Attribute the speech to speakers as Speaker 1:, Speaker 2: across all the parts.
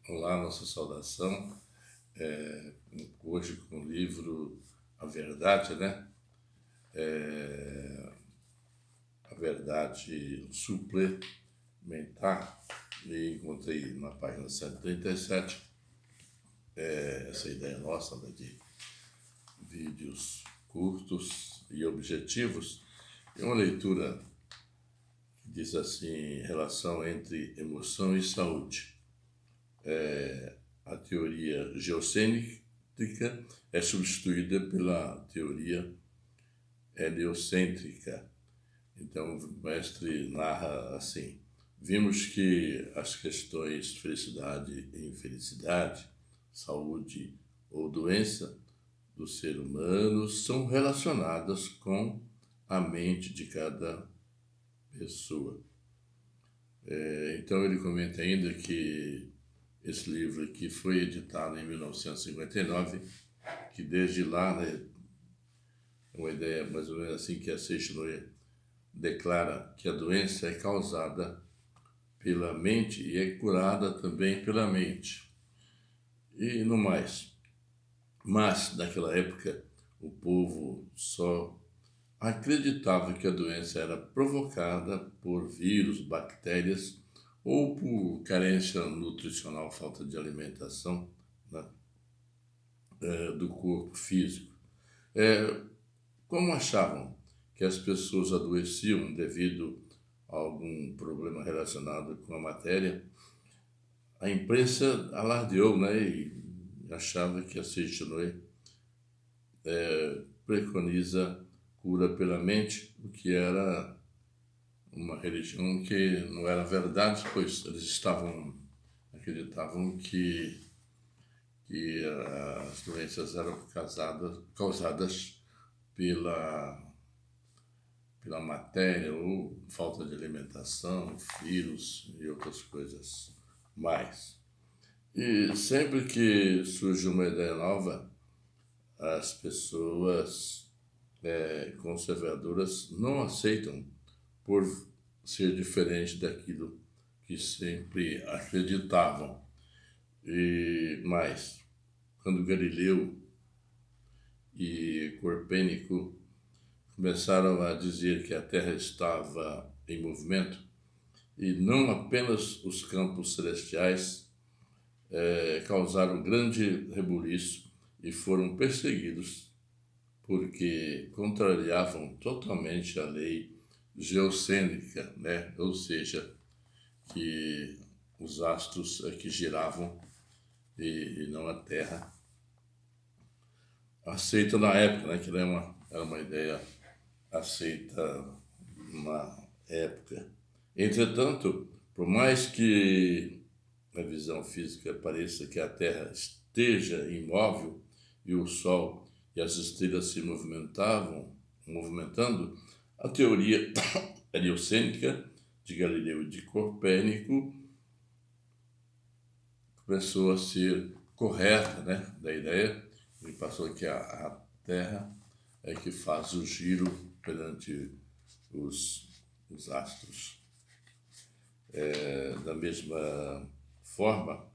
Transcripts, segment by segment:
Speaker 1: Olá, nossa saudação. Hoje com o livro A Verdade, né? A Verdade Suplementar. E encontrei na página 137 essa ideia nossa, né, de vídeos curtos e objetivos. É uma leitura que diz assim: relação entre emoção e saúde. A teoria geocêntrica é substituída pela teoria heliocêntrica. Então, o mestre narra assim: vimos que as questões de felicidade e infelicidade, saúde ou doença do ser humano são relacionadas com a mente de cada pessoa. Então, ele comenta ainda que esse livro aqui foi editado em 1959, que desde lá, né, uma ideia mais ou menos assim, que a Seixinoe declara que a doença é causada pela mente e é curada também pela mente. E no mais. Mas, naquela época, o povo só acreditava que a doença era provocada por vírus, bactérias ou por carência nutricional, falta de alimentação, né, do corpo físico. Como achavam que as pessoas adoeciam devido a algum problema relacionado com a matéria, a imprensa alardeou, né, e achava que a Seixinoe preconiza cura pela mente, o que era uma religião que não era verdade, pois eles acreditavam que as doenças eram causadas pela matéria ou falta de alimentação, vírus e outras coisas mais. E sempre que surge uma ideia nova, as pessoas conservadoras não aceitam por ser diferente daquilo que sempre acreditavam. Mas, quando Galileu e Copérnico começaram a dizer que a Terra estava em movimento, e não apenas os campos celestiais causaram grande rebuliço e foram perseguidos porque contrariavam totalmente a lei geocêntrica, né? Ou seja, que os astros é que giravam e não a Terra. Aceita na época, né? Que era uma ideia aceita na época. Entretanto, por mais que a visão física pareça que a Terra esteja imóvel e o Sol e as estrelas se movimentando, a teoria heliocêntrica de Galileu e de Copérnico começou a ser correta, né, da ideia. Ele passou que a Terra é que faz o giro perante os astros. Da mesma forma,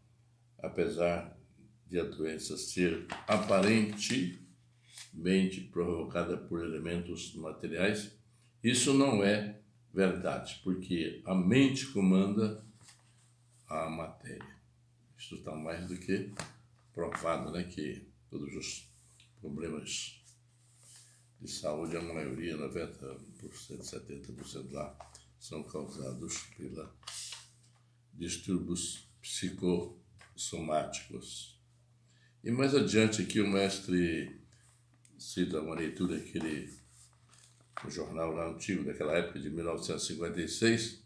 Speaker 1: apesar de a doença ser aparentemente provocada por elementos materiais, isso não é verdade, porque a mente comanda a matéria. Isso está mais do que provado, né, que todos os problemas de saúde, a maioria, 90%, 70% lá, são causados pela distúrbios psicossomáticos. E mais adiante aqui o mestre cita uma leitura que ele, no jornal lá antigo, daquela época de 1956,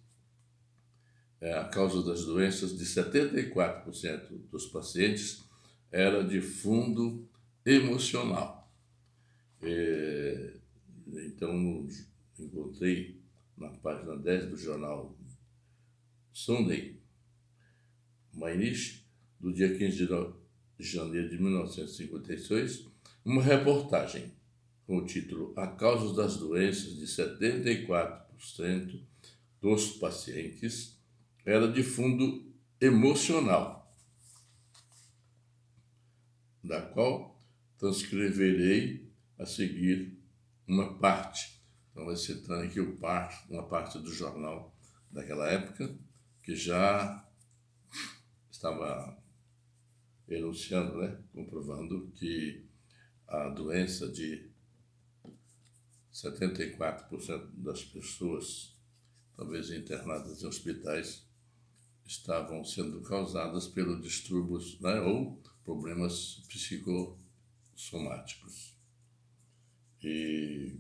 Speaker 1: a causa das doenças de 74% dos pacientes era de fundo emocional. Então, encontrei na página 10 do jornal Sunday Mainish, do dia 15 de janeiro de 1956, uma reportagem com o título A causa das doenças de 74% dos pacientes era de fundo emocional. da qual transcreverei a seguir uma parte. Então, vai citando aqui uma parte do jornal daquela época, que já estava enunciando, comprovando que a doença de 74% das pessoas, talvez internadas em hospitais, estavam sendo causadas pelos distúrbios, ou problemas psicossomáticos. E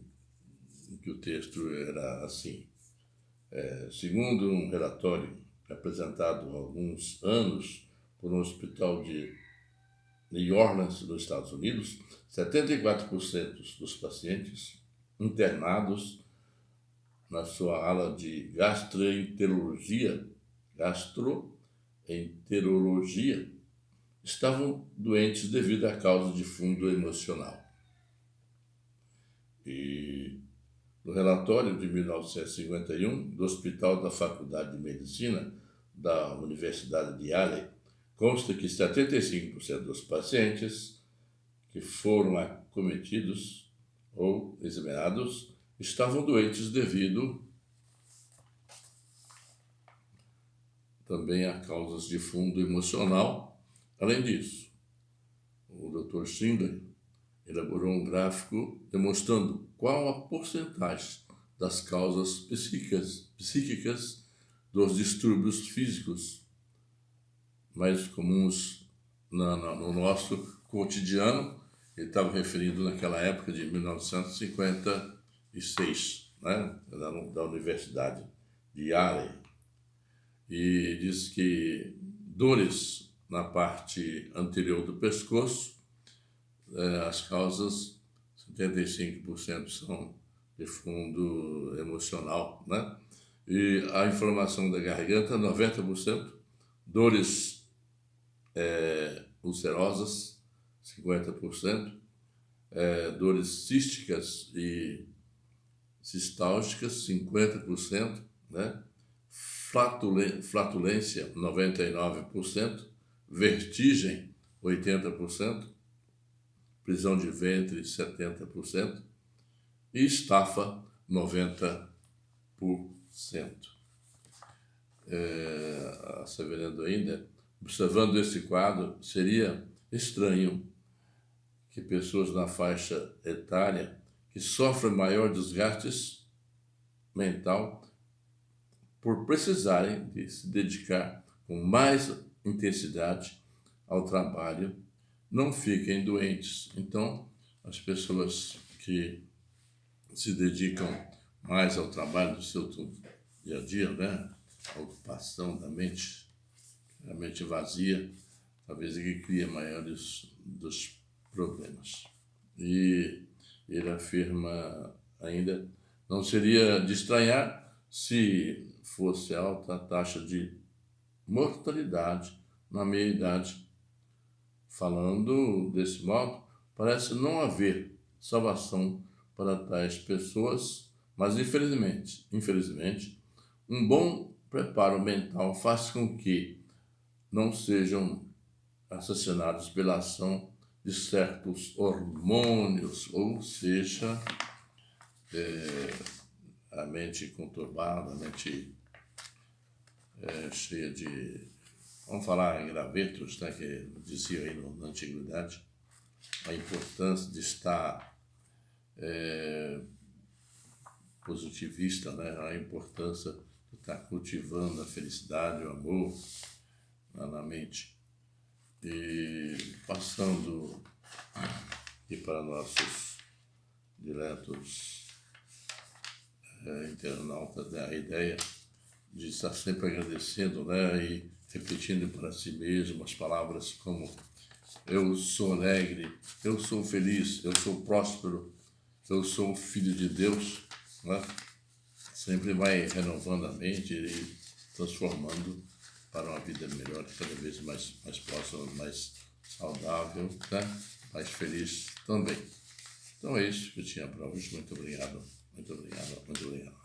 Speaker 1: que o texto era assim: segundo um relatório apresentado há alguns anos por um hospital de New Orleans, nos Estados Unidos, 74% dos pacientes internados na sua ala de gastroenterologia estavam doentes devido à causa de fundo emocional. E no relatório de 1951 do Hospital da Faculdade de Medicina da Universidade de Yale, consta que 75% dos pacientes que foram acometidos ou examinados estavam doentes devido também a causas de fundo emocional. Além disso, o Dr. Schindler elaborou um gráfico demonstrando qual a porcentagem das causas psíquicas dos distúrbios físicos mais comuns no nosso cotidiano. Ele estava referindo naquela época de 1956, da Universidade de Yale. E diz que dores na parte anterior do pescoço, as causas, 75% são de fundo emocional, E a inflamação da garganta, 90%, dores ulcerosas, 50%, dores císticas e cistálgicas, 50%, flatulência, 99%, vertigem, 80%, prisão de ventre, 70%, e estafa, 90%. Asseverando ainda, observando esse quadro, seria estranho que pessoas na faixa etária que sofrem maior desgaste mental por precisarem de se dedicar com mais intensidade ao trabalho, não fiquem doentes. Então, as pessoas que se dedicam mais ao trabalho do seu dia a dia, a ocupação da mente, a mente vazia, talvez ele crie maiores dos problemas. E ele afirma ainda, não seria de estranhar se fosse alta a taxa de mortalidade na meia-idade. Falando desse modo, parece não haver salvação para tais pessoas, mas infelizmente, um bom preparo mental faz com que não sejam assassinados pela ação de certos hormônios, ou seja, a mente conturbada, a mente cheia de, vamos falar em gravetos, que dizia aí na antiguidade, a importância de estar positivista, a importância de estar cultivando a felicidade, o amor na mente. E passando aqui para nossos diletos internautas, a ideia de estar sempre agradecendo, e repetindo para si mesmo as palavras como: eu sou alegre, eu sou feliz, eu sou próspero, eu sou filho de Deus, Sempre vai renovando a mente e transformando para uma vida melhor, cada vez mais próxima, mais saudável, mais feliz também. Então é isso que eu tinha para hoje. Muito obrigado, muito obrigado, muito obrigado.